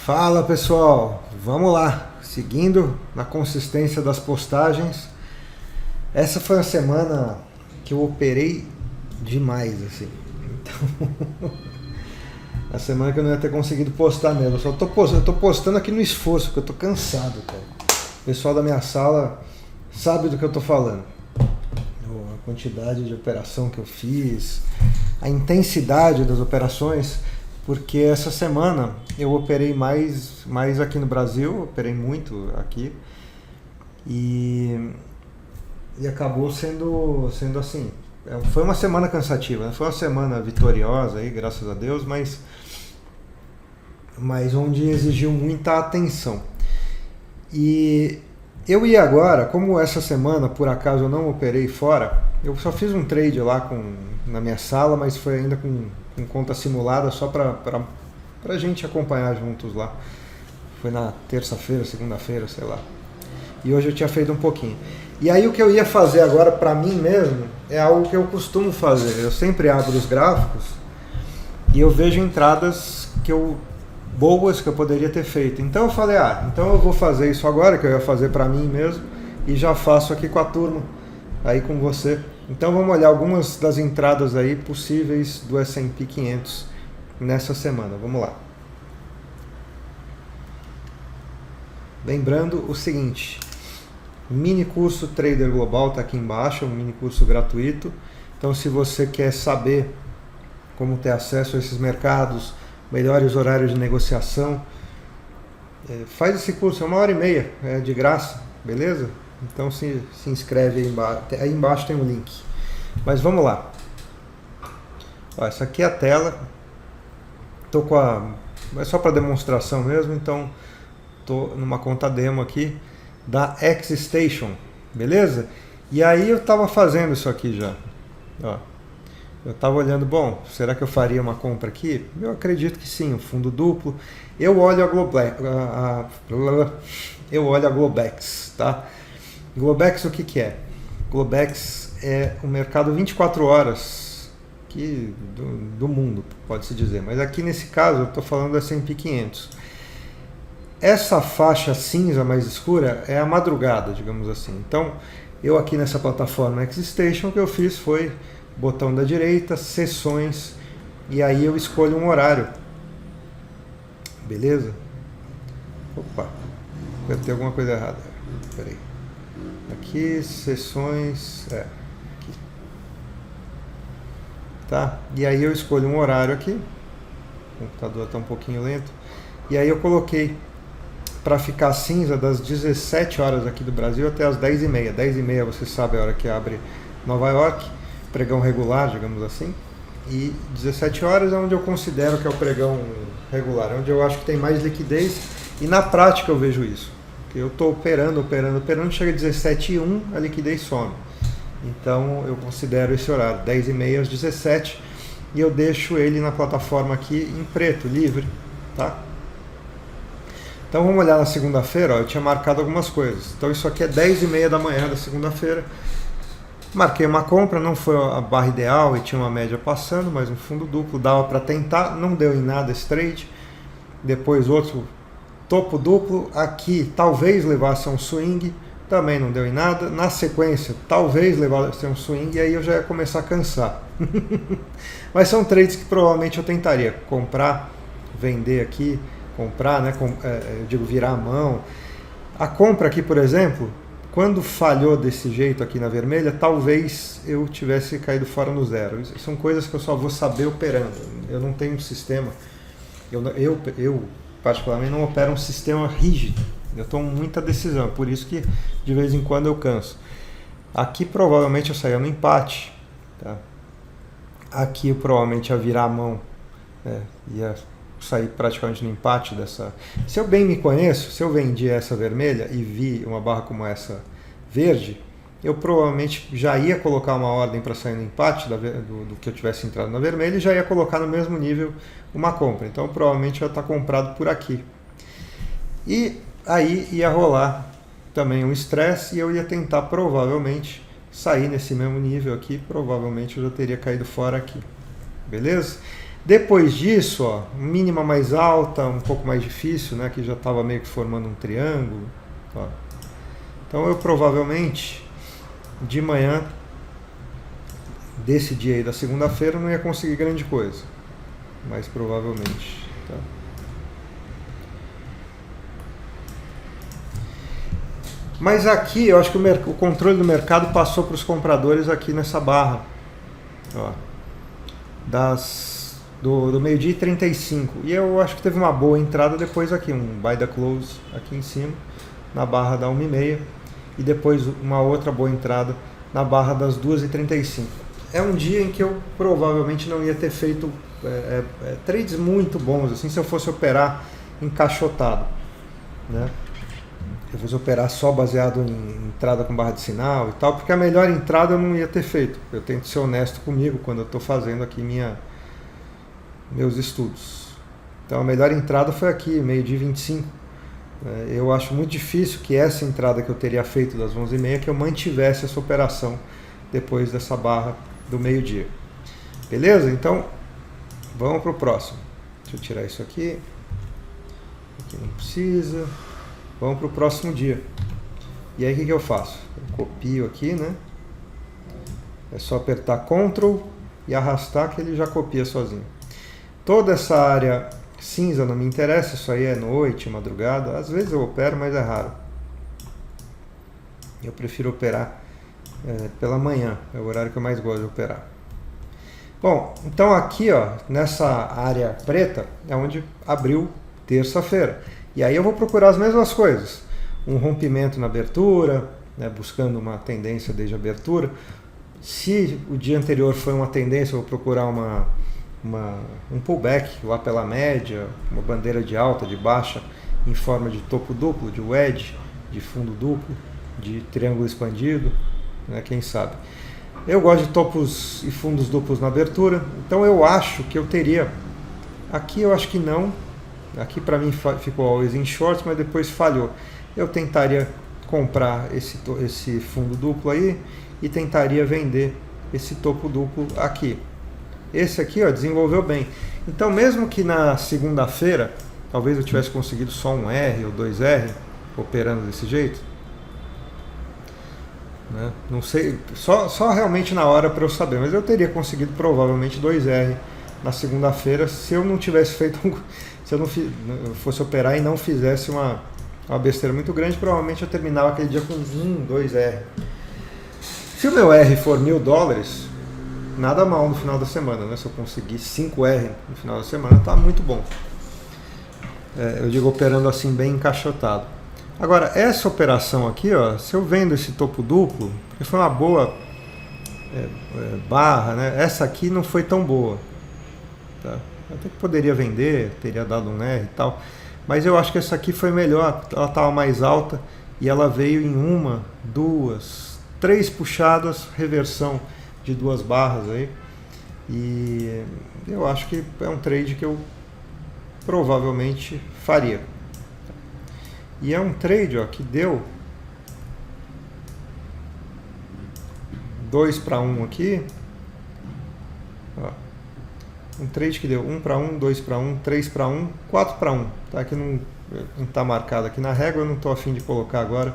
Fala pessoal, vamos lá, seguindo na consistência das postagens. Essa foi uma semana que eu operei demais, assim. Então, a semana que eu não ia ter conseguido postar mesmo. Eu tô postando aqui no esforço, porque eu tô cansado, cara. O pessoal da minha sala sabe do que eu tô falando. A quantidade de operação que eu fiz, a intensidade das operações. Porque essa semana eu operei mais aqui no Brasil, operei muito aqui e acabou sendo assim. Foi uma semana cansativa, né? Foi uma semana vitoriosa aí, graças a Deus, mas onde exigiu muita atenção. E eu ia agora, como essa semana por acaso eu não operei fora, eu só fiz um trade lá na minha sala, mas foi ainda com conta simulada só pra gente acompanhar juntos lá. Foi na terça-feira, segunda-feira, sei lá. E hoje eu tinha feito um pouquinho. E aí o que eu ia fazer agora pra mim mesmo é algo que eu costumo fazer. Eu sempre abro os gráficos e eu vejo entradas boas que eu poderia ter feito. Então eu falei, então eu vou fazer isso agora, que eu ia fazer pra mim mesmo, e já faço aqui com a turma, aí com você. Então vamos olhar algumas das entradas aí possíveis do S&P 500 nessa semana. Vamos lá. Lembrando o seguinte, o mini curso Trader Global está aqui embaixo, é um mini curso gratuito. Então se você quer saber como ter acesso a esses mercados, melhores horários de negociação, faz esse curso, é 1h30, é de graça, beleza? Então se inscreve aí embaixo. Aí embaixo tem um link. Mas vamos lá. Essa aqui é a tela. É só para demonstração mesmo, então estou numa conta demo aqui da X-Station, beleza? E aí eu estava fazendo isso aqui já. Eu estava olhando, será que eu faria uma compra aqui? Eu acredito que sim, um fundo duplo. Eu olho a Globex, tá? Globex o que é? Globex é um mercado 24 horas do mundo, pode-se dizer. Mas aqui nesse caso eu estou falando do S&P 500. Essa faixa cinza mais escura é a madrugada, digamos assim. Então, eu aqui nessa plataforma X-Station, o que eu fiz foi botão da direita, sessões, e aí eu escolho um horário. Beleza? Opa, deve ter alguma coisa errada. Peraí. Aqui, sessões, aqui. Tá? E aí eu escolho um horário aqui. O computador está um pouquinho lento. E aí eu coloquei para ficar cinza das 17 horas aqui do Brasil até as 10h30. 10h30 você sabe a hora que abre Nova York, pregão regular, digamos assim. E 17 horas é onde eu considero que é o pregão regular, onde eu acho que tem mais liquidez. E na prática eu vejo isso. Eu estou operando, chega a 17h01, a liquidez some. Então eu considero esse horário, 10h30 às 17h, e eu deixo ele na plataforma aqui em preto, livre, tá? Então vamos olhar na segunda-feira, eu tinha marcado algumas coisas. Então isso aqui é 10h30 da manhã da segunda-feira. Marquei uma compra, não foi a barra ideal e tinha uma média passando, mas um fundo duplo dava para tentar, não deu em nada esse trade. Depois outro topo duplo, aqui talvez levasse a um swing, também não deu em nada. Na sequência, talvez levasse a um swing, e aí eu já ia começar a cansar. Mas são trades que provavelmente eu tentaria comprar, vender aqui, comprar, né? Eu digo virar a mão. A compra aqui, por exemplo, quando falhou desse jeito aqui na vermelha, talvez eu tivesse caído fora no zero. São coisas que eu só vou saber operando. Eu não tenho um sistema. Eu particularmente não opero um sistema rígido. Eu tomo muita decisão, por isso que de vez em quando eu canso. Aqui provavelmente eu saía no empate, tá? Aqui eu provavelmente ia virar a mão, ia sair praticamente no empate dessa. Se eu bem me conheço, se eu vendi essa vermelha e vi uma barra como essa verde, eu provavelmente já ia colocar uma ordem para sair no empate do que eu tivesse entrado na vermelha e já ia colocar no mesmo nível uma compra. Então provavelmente ia estar comprado por aqui. E aí ia rolar também um estresse e eu ia tentar provavelmente sair nesse mesmo nível aqui. Provavelmente eu já teria caído fora aqui. Beleza? Depois disso, ó, mínima mais alta, um pouco mais difícil, né, que já estava meio que formando um triângulo. Ó. Então eu provavelmente, de manhã, desse dia aí da segunda-feira, não ia conseguir grande coisa. Mas provavelmente. Tá? Mas aqui, eu acho que o controle do mercado passou para os compradores aqui nessa barra. Ó, do meio-dia e 35. E eu acho que teve uma boa entrada depois aqui, um buy the close aqui em cima, na barra da 1h30. E depois uma outra boa entrada na barra das 2h35. É um dia em que eu provavelmente não ia ter feito trades muito bons, assim, se eu fosse operar encaixotado, né? Eu fosse operar só baseado em entrada com barra de sinal e tal, porque a melhor entrada eu não ia ter feito. Eu tento ser honesto comigo quando eu estou fazendo aqui meus estudos. Então a melhor entrada foi aqui, meio-dia 25. Eu acho muito difícil que essa entrada que eu teria feito das 11h30, que eu mantivesse essa operação depois dessa barra do meio-dia. Beleza? Então, vamos para o próximo. Deixa eu tirar isso aqui. Aqui não precisa. Vamos para o próximo dia. E aí o que eu faço? Eu copio aqui, né? É só apertar Ctrl e arrastar que ele já copia sozinho. Toda essa área cinza não me interessa, isso aí é noite, madrugada. Às vezes eu opero, mas é raro. Eu prefiro operar pela manhã, é o horário que eu mais gosto de operar. Bom, então aqui, ó, nessa área preta é onde abriu terça-feira. E aí eu vou procurar as mesmas coisas. Um rompimento na abertura, né, buscando uma tendência desde a abertura. Se o dia anterior foi uma tendência, eu vou procurar um pullback lá pela média, uma bandeira de alta, de baixa, em forma de topo duplo, de wedge, de fundo duplo, de triângulo expandido, né, quem sabe. Eu gosto de topos e fundos duplos na abertura, então eu acho que eu teria, aqui eu acho que não, aqui para mim ficou always in short, mas depois falhou. Eu tentaria comprar esse fundo duplo aí e tentaria vender esse topo duplo aqui. Esse aqui, ó, desenvolveu bem. Então mesmo que na segunda-feira, talvez eu tivesse conseguido só um R ou 2R, operando desse jeito, né? Não sei, só realmente na hora para eu saber, mas eu teria conseguido provavelmente 2R na segunda-feira se eu não tivesse feito se eu não fosse operar e não fizesse uma besteira muito grande, provavelmente eu terminava aquele dia com 2R. Se o meu R for $1.000, nada mal no final da semana, né? Se eu conseguir 5R no final da semana, tá muito bom. Eu digo operando assim bem encaixotado. Agora, essa operação aqui, ó, se eu vendo esse topo duplo, porque foi uma boa barra, né? Essa aqui não foi tão boa. Tá? Até que poderia vender, teria dado um R e tal. Mas eu acho que essa aqui foi melhor, ela estava mais alta e ela veio em 1, 2, 3 puxadas, reversão de 2 barras aí. E eu acho que é um trade que eu provavelmente faria. E é um trade, ó, que deu 2 para 1 aqui. Ó. Um trade que deu 1 para 1, 2 para 1, 3 para 1, 4 para 1. Tá? Que não está marcado aqui na régua, eu não estou a fim de colocar agora.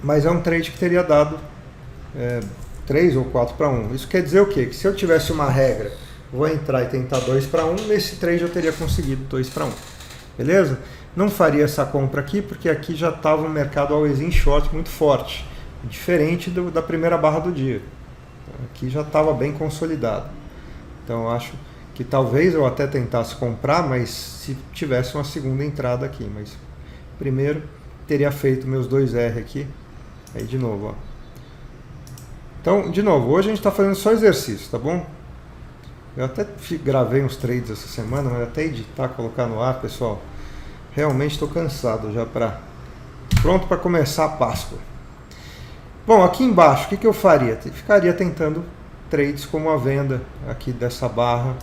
Mas é um trade que teria dado 3 ou 4 para 1. Isso quer dizer o quê? Que se eu tivesse uma regra, vou entrar e tentar 2 para 1, nesse trade eu teria conseguido 2 para 1. Beleza? Não faria essa compra aqui, porque aqui já estava um mercado always in short muito forte. Diferente da primeira barra do dia. Aqui já estava bem consolidado. Então eu acho que talvez eu até tentasse comprar, mas se tivesse uma segunda entrada aqui. Mas primeiro teria feito meus 2R aqui. Aí de novo, ó. Então, de novo, hoje a gente está fazendo só exercício, tá bom? Eu até gravei uns trades essa semana, mas até editar, colocar no ar, pessoal. Realmente estou cansado já pronto para começar a Páscoa. Bom, aqui embaixo, o que eu faria? Ficaria tentando trades como a venda aqui dessa barra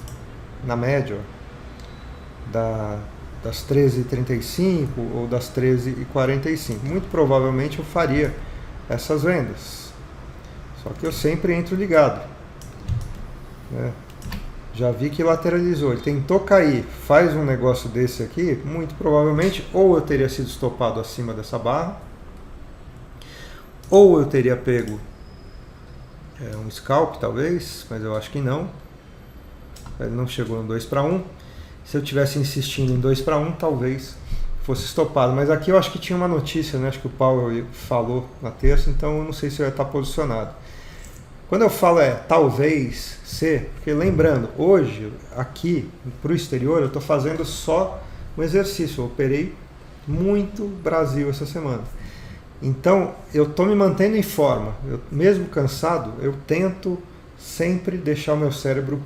na média, ó, das 13h35 ou das 13h45. Muito provavelmente eu faria essas vendas. Só que eu sempre entro ligado, né? Já vi que lateralizou. Ele tentou cair, faz um negócio desse aqui, muito provavelmente ou eu teria sido estopado acima dessa barra, ou eu teria pego um scalp talvez, mas eu acho que não. Ele não chegou no 2 para 1. Se eu tivesse insistindo em 2 para 1, talvez fosse estopado. Mas aqui eu acho que tinha uma notícia, né? Acho que o Powell falou na terça, então eu não sei se eu ia estar posicionado. Quando eu falo talvez ser, porque lembrando, hoje aqui para o exterior eu estou fazendo só um exercício. Eu operei muito Brasil essa semana. Então eu estou me mantendo em forma. Mesmo cansado, eu tento sempre deixar o meu cérebro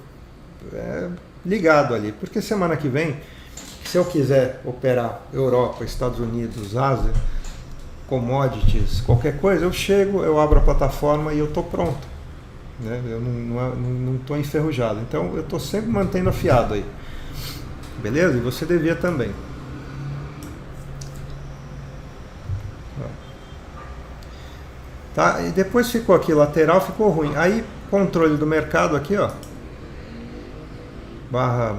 ligado ali. Porque semana que vem, se eu quiser operar Europa, Estados Unidos, Ásia, commodities, qualquer coisa, eu chego, eu abro a plataforma e eu estou pronto. Né? Eu não estou enferrujado. Então eu estou sempre mantendo afiado aí. Beleza? E você devia também. Tá? E depois ficou aqui lateral, ficou ruim. Aí controle do mercado aqui, ó. Barra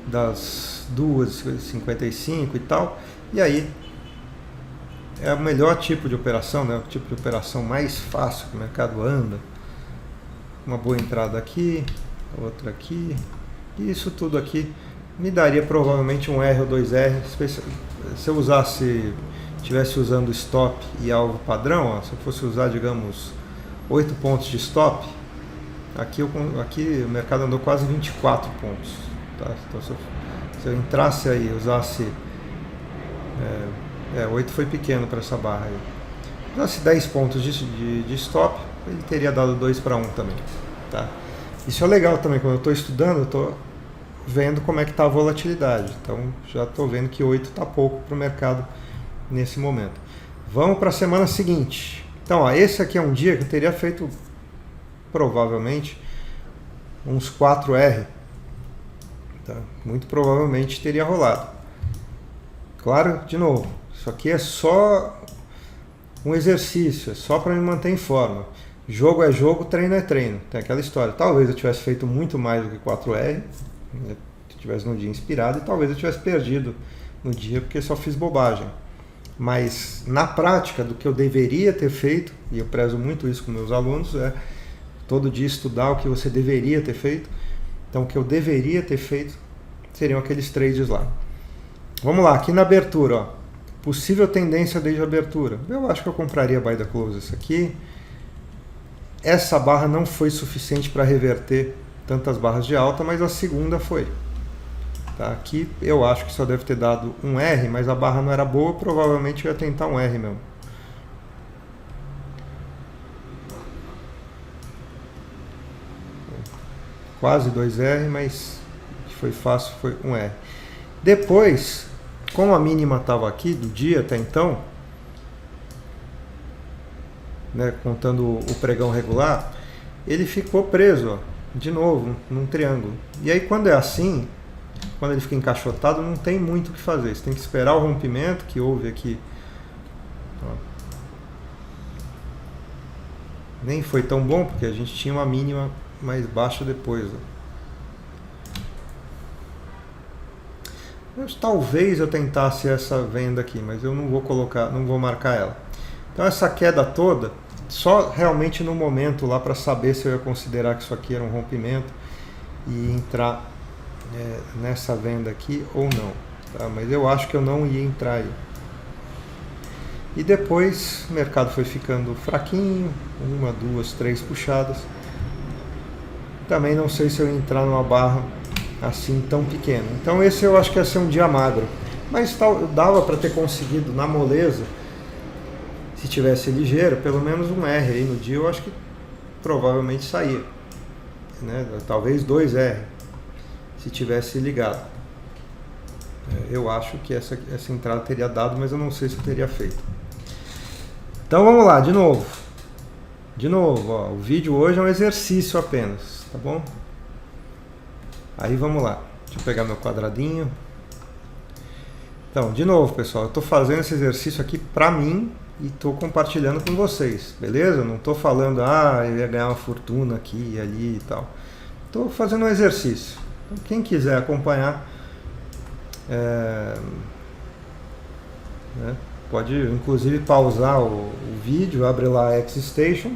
das 2h55 e tal. E aí é o melhor tipo de operação, né? O tipo de operação mais fácil que o mercado anda. Uma boa entrada aqui, outra aqui. E isso tudo aqui me daria provavelmente um R ou 2R. Se eu estivesse usando stop e alvo padrão, ó, se eu fosse usar, digamos, 8 pontos de stop, aqui o mercado andou quase 24 pontos. Tá? Então, se eu entrasse aí e usasse 8 foi pequeno para essa barra aí. Usasse 10 pontos de stop, ele teria dado 2 para 1 também. Tá? Isso é legal também, quando eu estou estudando, eu estou vendo como é que está a volatilidade. Então já estou vendo que 8 está pouco para o mercado nesse momento. Vamos para a semana seguinte. Então, ó, esse aqui é um dia que eu teria feito provavelmente uns 4R. Tá? Muito provavelmente teria rolado. Claro, de novo, isso aqui é só um exercício, é só para me manter em forma. Jogo é jogo, treino é treino. Tem aquela história. Talvez eu tivesse feito muito mais do que 4R, né, se tivesse no dia inspirado, e talvez eu tivesse perdido no dia porque só fiz bobagem. Mas na prática, do que eu deveria ter feito, e eu prezo muito isso com meus alunos, é todo dia estudar o que você deveria ter feito. Então o que eu deveria ter feito seriam aqueles trades lá. Vamos lá, aqui na abertura, ó. Possível tendência desde a abertura. Eu acho que eu compraria buy the close esse aqui. Essa barra não foi suficiente para reverter tantas barras de alta, mas a segunda foi. Tá? Aqui eu acho que só deve ter dado um R, mas a barra não era boa, provavelmente eu ia tentar um R mesmo. Quase 2R, mas foi fácil, foi um R. Depois, como a mínima estava aqui do dia até então, né, contando o pregão regular, ele ficou preso, ó, de novo, num triângulo. E aí quando é assim, quando ele fica encaixotado, não tem muito o que fazer. Você tem que esperar o rompimento que houve aqui. Ó. Nem foi tão bom, porque a gente tinha uma mínima mais baixa depois. Ó. Talvez eu tentasse essa venda aqui, mas eu não vou colocar, não vou marcar ela. Então essa queda toda, só realmente no momento lá para saber se eu ia considerar que isso aqui era um rompimento e entrar nessa venda aqui ou não. Tá? Mas eu acho que eu não ia entrar aí. E depois o mercado foi ficando fraquinho, 1, 2, 3 puxadas. Também não sei se eu ia entrar numa barra assim tão pequena. Então esse eu acho que ia ser um dia magro. Mas dava para ter conseguido na moleza, se tivesse ligeiro, pelo menos um R aí no dia, eu acho que provavelmente saía. Né? Talvez 2R, se tivesse ligado. Eu acho que essa entrada teria dado, mas eu não sei se eu teria feito. Então vamos lá, de novo. De novo, ó, o vídeo hoje é um exercício apenas, tá bom? Aí vamos lá. Deixa eu pegar meu quadradinho. Então, de novo, pessoal, eu estou fazendo esse exercício aqui para mim e estou compartilhando com vocês, beleza? Não estou falando, eu ia ganhar uma fortuna aqui e ali e tal. estou fazendo um exercício. Então, quem quiser acompanhar, né, pode inclusive pausar o vídeo, abre lá a X-Station,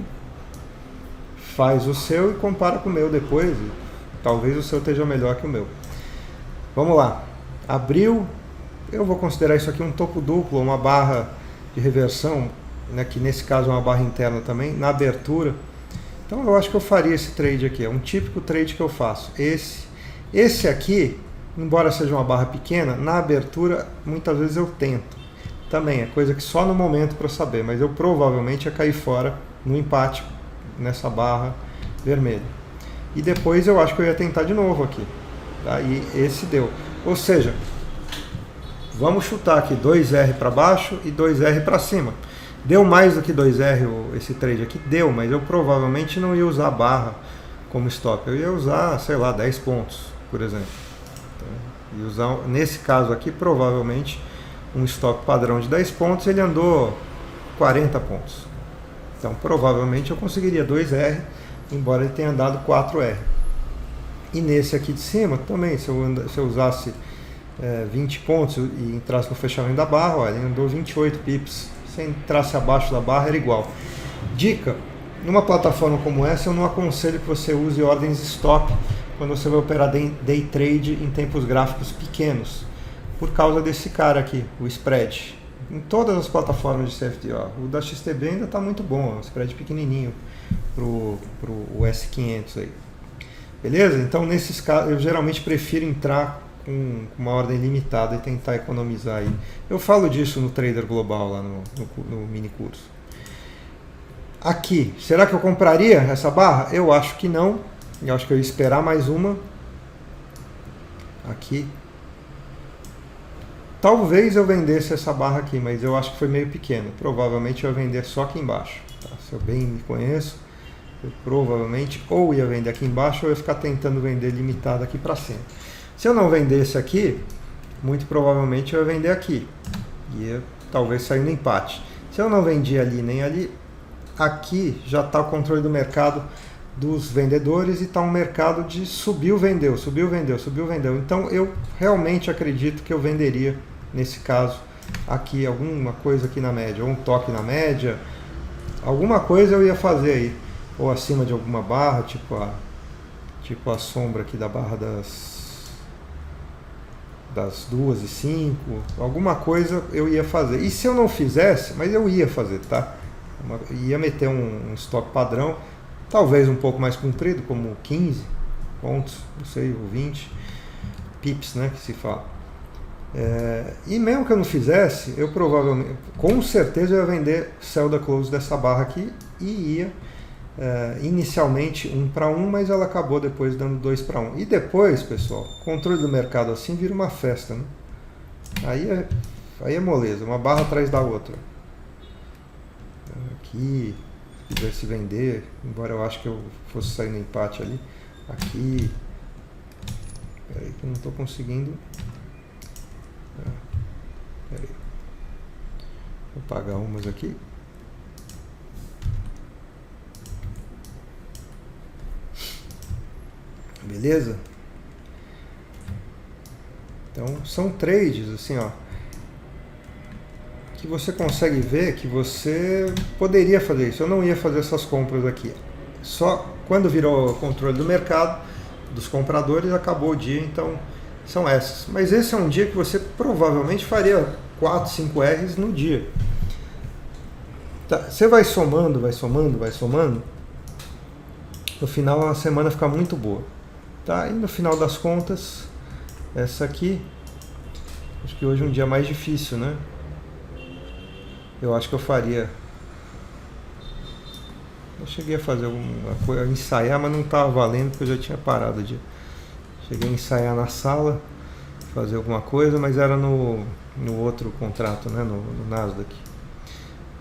faz o seu e compara com o meu depois. Talvez o seu esteja melhor que o meu. Vamos lá. Abriu. Eu vou considerar isso aqui um topo duplo, uma barra de reversão, né, que nesse caso é uma barra interna também, na abertura. Então eu acho que eu faria esse trade aqui. É um típico trade que eu faço. Esse aqui, embora seja uma barra pequena, na abertura muitas vezes eu tento. Também é coisa que só no momento para saber, mas eu provavelmente ia cair fora no empate nessa barra vermelha. E depois eu acho que eu ia tentar de novo aqui. Tá? E esse deu. Ou seja, vamos chutar aqui 2R para baixo e 2R para cima. Deu mais do que 2R esse trade aqui? Deu, mas eu provavelmente não ia usar a barra como stop. Eu ia usar, sei lá, 10 pontos, por exemplo. Então, ia usar, nesse caso aqui, provavelmente um stop padrão de 10 pontos, ele andou 40 pontos. Então provavelmente eu conseguiria 2R, embora ele tenha dado 4R. E nesse aqui de cima também, se eu usasse 20 pontos e entrasse no fechamento da barra, olha, ele andou 28 pips. Se entrasse abaixo da barra era igual. Dica, numa plataforma como essa eu não aconselho que você use ordens stop quando você vai operar day trade em tempos gráficos pequenos, por causa desse cara aqui, o spread. Em todas as plataformas de CFD, ó, o da XTB ainda está muito bom, é um spread pequenininho pro S500 aí. Beleza? Então nesses casos eu geralmente prefiro entrar com uma ordem limitada e tentar economizar aí. Eu falo disso no Trader Global lá no mini curso. Aqui, será que eu compraria essa barra? Eu acho que não. Eu acho que eu ia esperar mais uma. Aqui. Talvez eu vendesse essa barra aqui, mas eu acho que foi meio pequeno. Provavelmente eu ia vender só aqui embaixo. Tá? Se eu bem me conheço, eu provavelmente ou ia vender aqui embaixo ou ia ficar tentando vender limitado aqui para cima. Se eu não vendesse aqui, muito provavelmente eu ia vender aqui. Ia talvez sair no empate. Se eu não vendi ali nem ali, aqui já está o controle do mercado dos vendedores e está um mercado de subiu, vendeu, subiu, vendeu, subiu, vendeu. Então eu realmente acredito que eu venderia, nesse caso, aqui alguma coisa aqui na média, ou um toque na média, alguma coisa eu ia fazer aí, ou acima de alguma barra, tipo a sombra aqui da barra das 2:05, alguma coisa eu ia fazer. E se eu não fizesse, mas eu ia fazer, tá? Ia meter um stop padrão, talvez um pouco mais comprido, como 15 pontos, não sei, ou 20 pips, né, que se fala. E mesmo que eu não fizesse, eu provavelmente, com certeza eu ia vender sell the close dessa barra aqui e ia inicialmente 1 para 1, mas ela acabou depois dando 2 para 1. E depois, pessoal, controle do mercado assim vira uma festa, né? Aí é moleza, uma barra atrás da outra. Aqui, se quisesse vender, embora eu acho que eu fosse sair no empate ali. Aqui. Peraí que eu não estou conseguindo. Peraí. Vou apagar umas aqui. Beleza? Então são trades assim, ó, que você consegue ver que você poderia fazer isso. Eu não ia fazer essas compras aqui. Só quando virou o controle do mercado, dos compradores, acabou o dia, então são essas. Mas esse é um dia que você provavelmente faria 4, 5 R's no dia. Tá, você vai somando, vai somando, vai somando. No final a semana fica muito boa. Tá? E no final das contas, essa aqui, acho que hoje é um dia mais difícil, né? Eu acho que eu faria. Eu cheguei a fazer alguma coisa, ensaiar, mas não estava valendo porque eu já tinha parado de. Cheguei a ensaiar na sala, fazer alguma coisa, mas era no outro contrato, né? No Nasdaq.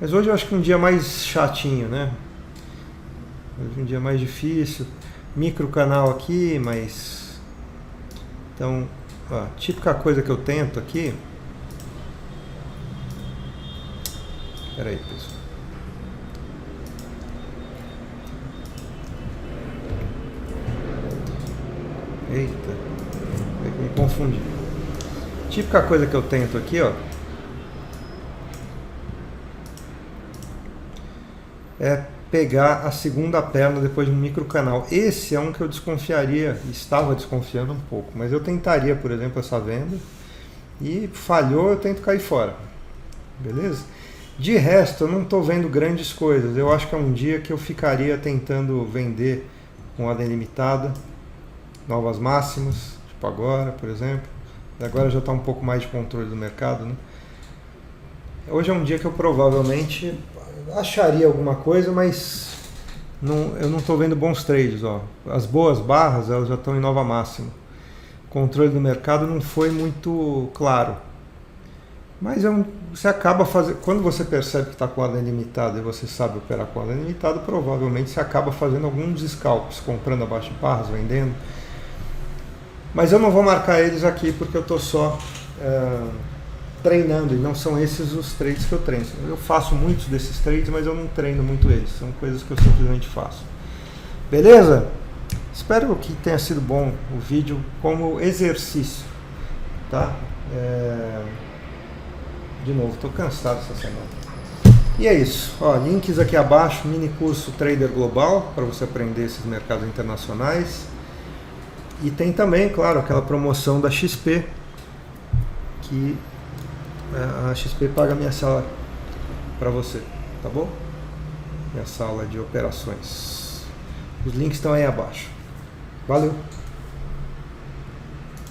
Mas hoje eu acho que um dia mais chatinho, né? Hoje um dia mais difícil. Micro canal aqui, mas. Então, ó, típica coisa que eu tento aqui. Espera aí, pessoal. Eita, me confundi. Típica coisa que eu tento aqui, ó, é pegar a segunda perna depois de um microcanal. Esse é um que eu desconfiaria, estava desconfiando um pouco, mas eu tentaria, por exemplo, essa venda e falhou, eu tento cair fora. Beleza? De resto, eu não estou vendo grandes coisas. Eu acho que é um dia que eu ficaria tentando vender com ordem limitada, novas máximas, tipo agora, por exemplo. Agora já está um pouco mais de controle do mercado, né? Hoje é um dia que eu provavelmente acharia alguma coisa, mas eu não estou vendo bons trades. Ó. As boas barras elas já estão em nova máxima. O controle do mercado não foi muito claro. Mas você acaba fazendo. Quando você percebe que está com ordem limitada e você sabe operar com ordem limitada, provavelmente você acaba fazendo alguns scalps, comprando abaixo de barras, vendendo. Mas eu não vou marcar eles aqui porque eu estou só treinando e não são esses os trades que eu treino. Eu faço muitos desses trades, mas eu não treino muito eles. São coisas que eu simplesmente faço. Beleza? Espero que tenha sido bom o vídeo como exercício. Tá? De novo, estou cansado essa semana. E é isso. Ó, links aqui abaixo, mini curso Trader Global, para você aprender esses mercados internacionais. E tem também, claro, aquela promoção da XP, que a XP paga minha sala para você, tá bom? Minha sala de operações. Os links estão aí abaixo. Valeu!